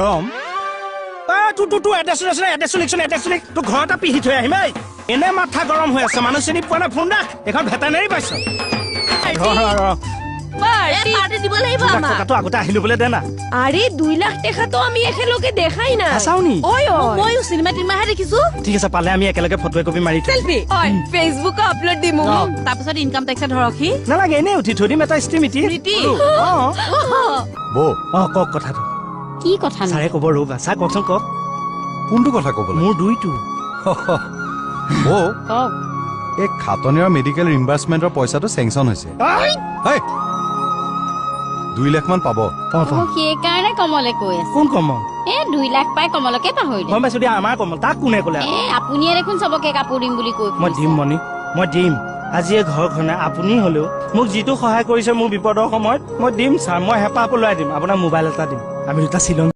গৰম তোৰ এড্ৰেছ লিখ তোৰ ঘৰতে পিহি থৈ আহিম এই এনে মাথা গৰম হৈ আছে মানুহ চিনি পোৱা নাই ফোন ৰাখ এখন ভেটেনেৰী পাইছ আগতে আহিলো বোলে দে না আরে 2 লাখ টাকা তো আমি একেলগে দেখাই না চাওনি মইও সিনেমা টিমাহে দেখিছো ঠিক আছে পালে আমি একেলগে ফটো কপি মাৰি থৈ সেলফি হয় ফেসবুকে আপলোড দিমু তাৰপিছত ইনকাম টেক্সে ধৰকি নালাগে এনে উঠি থৈ দিম এটা ষ্ট্ৰীম ইটি বৌ কওক কথাটো কি কথা ছাৰে ক'ব ৰ'বা ছাৰ কওকচোন কওক কোনটো কথা ক'বলৈ মোৰ দুইটো বৌ কওক এই খাটনি আৰু মেডিকেল ৰিম্বাৰ্চমেণ্টৰ পইচাটো চেংচন হৈছে 2 লাখ মান পাব সেইকাৰণে কমলে কৈ আছে কোন কমল 2 লাখ পাই কমলকে পাহৰিলে গম পাইছো দিয়া আমাৰ কমল তাক কোনে ক'লে আপুনিয়ে দেখোন চবকে কাপোৰ দিম বুলি কৈ মই দিম মণি মই দিম আজি এই ঘৰখনে আপুনি হ'লেও মোক যিটো সহায় কৰিছে মোৰ বিপদৰ সময়ত মই দিম ছাৰ মই হেঁপাহ পলুৱাই দিম আপোনাৰ মোবাইল এটা দিম আমি দুটা শ্বিলং